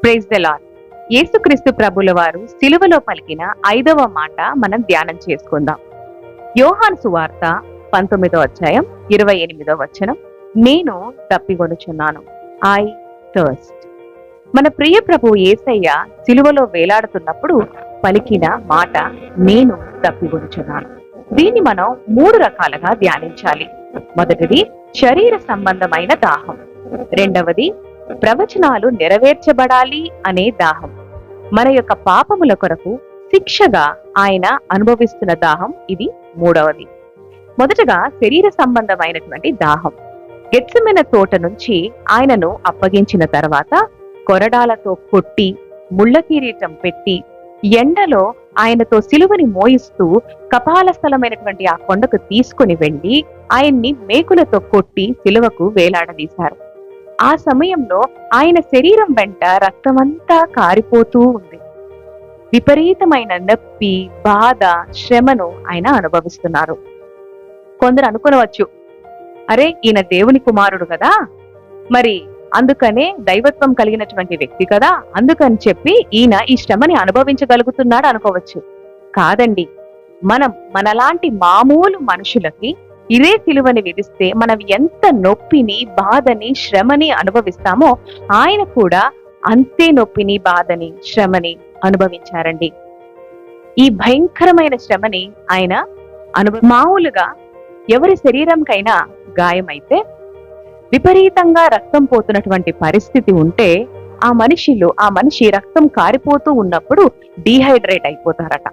Praise the lord. యేసుక్రీస్తు ప్రభుల వారు సిలువలో పలికిన 5వ మాట మనం ధ్యానం చేసుకుందాం. యోహాను సువార్త 19వ అధ్యాయం 28వ వచనం, నేను తప్పికొనుచున్నాను, ఐ థర్స్ట్. మన ప్రియ ప్రభు యేసయ్య సిలువలో వేలాడుతున్నప్పుడు పలికిన మాట నేను తప్పికొనుచున్నాను. దీన్ని మనం 3 రకాలుగా ధ్యానించాలి. మొదటిది శరీర సంబంధమైన దాహం, రెండవది ప్రవచనాలు నెరవేర్చబడాలి అనే దాహం, మన యొక్క పాపముల కొరకు శిక్షగా ఆయన అనుభవిస్తున్న దాహం, ఇది మూడవది. మొదటగా శరీర సంబంధమైనటువంటి దాహం. గెత్సెమనే తోట నుంచి ఆయనను అప్పగించిన తర్వాత కొరడాలతో కొట్టి, ముళ్ళ కిరీటం పెట్టి, ఎండలో ఆయనతో సిలువని మోయిస్తూ కపాల స్థలమైనటువంటి ఆ కొండకు తీసుకుని వెళ్లి ఆయన్ని మేకులతో కొట్టి సిలువకు వేలాడదీశారు. ఆ సమయంలో ఆయన శరీరం వెంట రక్తమంతా కారిపోతూ ఉంది. విపరీతమైన నొప్పి, బాధ, శ్రమను ఆయన అనుభవిస్తున్నారు. కొందరు అనుకునవచ్చు, అరే ఈయన దేవుని కుమారుడు కదా, మరి అందుకనే దైవత్వం కలిగినటువంటి వ్యక్తి కదా, అందుకని చెప్పి ఈయన ఈ శ్రమని అనుభవించగలుగుతున్నాడు అనుకోవచ్చు. కాదండి, మనలాంటి మామూలు మనుషులకి ఇదే సిలువని విధిస్తే మనం ఎంత నొప్పిని, బాధని, శ్రమని అనుభవిస్తామో ఆయన కూడా అంతే నొప్పిని, బాధని, శ్రమని అనుభవించారండి. ఈ భయంకరమైన శ్రమని ఆయన మామూలుగా ఎవరి శరీరంకైనా గాయమైతే విపరీతంగా రక్తం పోతున్నటువంటి పరిస్థితి ఉంటే ఆ మనిషి రక్తం కారిపోతూ ఉన్నప్పుడు డీహైడ్రేట్ అయిపోతారట.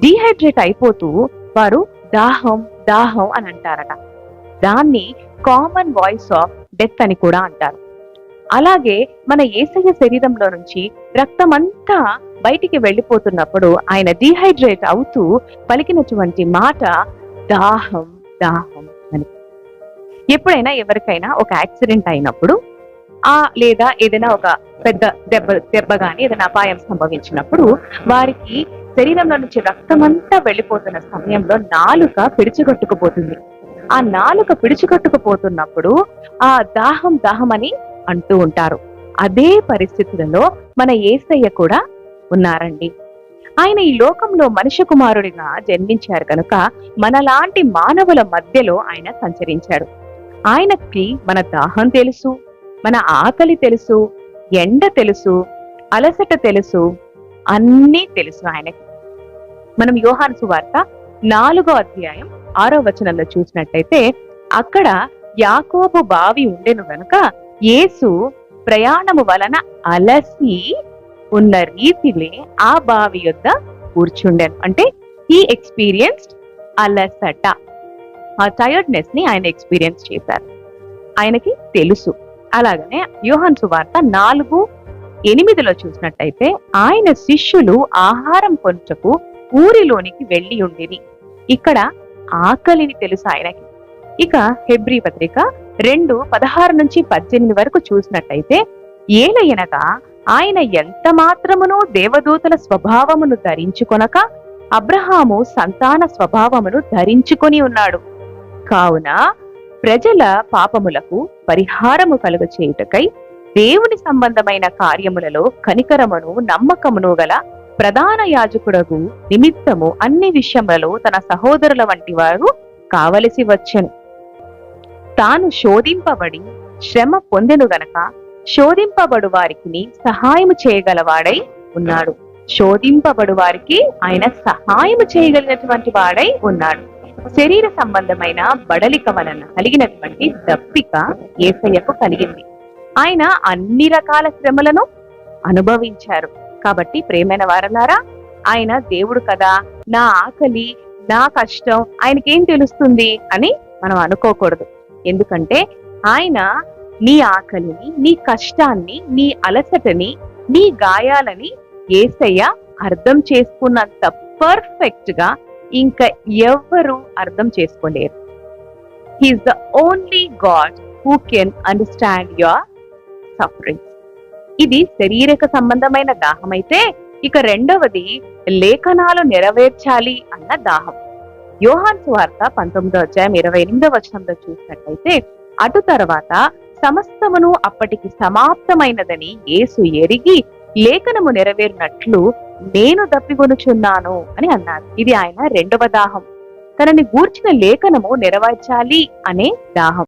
డీహైడ్రేట్ అయిపోతూ వారు దాహం దాహం అని అంటారట. దాన్ని కామన్ వాయిస్ ఆఫ్ డెత్ అని కూడా అంటారు. అలాగే మన యేసయ్య శరీరంలో నుంచి రక్తం అంతా బయటికి వెళ్ళిపోతున్నప్పుడు ఆయన డీహైడ్రేట్ అవుతూ పలికినటువంటి మాట దాహం దాహం అని. ఎప్పుడైనా ఎవరికైనా ఒక యాక్సిడెంట్ అయినప్పుడు లేదా ఏదైనా ఒక పెద్ద దెబ్బ గాని ఏదైనా అపాయం సంభవించినప్పుడు వారికి శరీరంలో నుంచి రక్తమంతా వెళ్ళిపోతున్న సమయంలో నాలుక పిడిచిగొట్టుకుపోతుంది. ఆ నాలుక పిడిచిగొట్టుకుపోతున్నప్పుడు ఆ దాహం దాహం అని అంటూ ఉంటారు. అదే పరిస్థితులలో మన యేసయ్య కూడా ఉన్నారండి. ఆయన ఈ లోకంలో మనిషి కుమారుడిగా జన్మించారు కనుక మనలాంటి మానవుల మధ్యలో ఆయన సంచరించాడు. ఆయనకి మన దాహం తెలుసు, మన ఆకలి తెలుసు, ఎండ తెలుసు, అలసట తెలుసు, అన్నీ తెలుసు ఆయనకి. మనం యోహాను సువార్త 4వ అధ్యాయం 6వ వచనంలో చూసినట్టయితే అక్కడ యాకోబు బావి ఉండెను గనుక యేసు ప్రయాణము వలన అలసి ఉన్న రీతిలే ఆ బావి యొద్ద కూర్చుండెను. అంటే ఈ ఎక్స్పీరియన్స్డ్ అలసట, ఆ టైర్డ్నెస్ ని ఆయన ఎక్స్పీరియన్స్ చేశారు. ఆయనకి తెలుసు. అలాగనే యోహాను సువార్త 4:8లో చూసినట్టయితే ఆయన శిష్యులు ఆహారం కొనుటకు ఊరిలోనికి వెళ్లి ఉండిరి. ఇక్కడ ఆకలిని తెలుసు ఆయనకి. ఇక హెబ్రీ పత్రిక 2:16-18 వరకు చూసినట్టయితే ఏలయనగా ఆయన ఎంత మాత్రమునో దేవదూతల స్వభావమును ధరించుకొనక అబ్రహాము సంతాన స్వభావమును ధరించుకొని ఉన్నాడు. కావున ప్రజల పాపములకు పరిహారము కలుగ చేయుటకై దేవుని సంబంధమైన కార్యములలో కనికరమును నమ్మకమును గల ప్రధాన యాజకుడగు నిమిత్తము అన్ని విషయములలో తన సహోదరుల వంటి వారు కావలసి వచ్చెను. తాను శోధింపబడి శ్రమ పొందెను గనక శోధింపబడు వారికి సహాయము చేయగలవాడై ఉన్నాడు. శోధింపబడు వారికి ఆయన సహాయము చేయగలిగినటువంటి వాడై ఉన్నాడు. శరీర సంబంధమైన బడలిక వలన కలిగినటువంటి దప్పిక యేసయ్యకు కలిగింది. ఆయన అన్ని రకాల శ్రమలను అనుభవించారు. కాబట్టి ప్రేమైన వారలారా, ఆయన దేవుడు కదా, నా ఆకలి, నా కష్టం ఆయనకేం తెలుస్తుంది అని మనం అనుకోకూడదు. ఎందుకంటే ఆయన నీ ఆకలిని, నీ కష్టాన్ని, నీ అలసటని, నీ గాయాలని యేసయ్య అర్థం చేసుకున్నంత పర్ఫెక్ట్ గా ఇంకా ఎవ్వరూ అర్థం చేసుకోలేరు. He's the only God who can understand your suffering. ఇది శారీరక సంబంధమైన దాహం అయితే, ఇక రెండవది లేఖనాలు నెరవేర్చాలి అన్న దాహం. యోహాను సువార్త 19వ అధ్యాయం 28వ వచనంలో చూసినట్లయితే అటు తర్వాత సమస్తమును అప్పటికి సమాప్తమైనదని యేసు ఎరిగి లేఖనము నెరవేరినట్లు నేను దప్పిగొనుచున్నాను అని అన్నారు. ఇది ఆయన రెండవ దాహం. తనని గూర్చిన లేఖనము నెరవేర్చాలి అనే దాహం.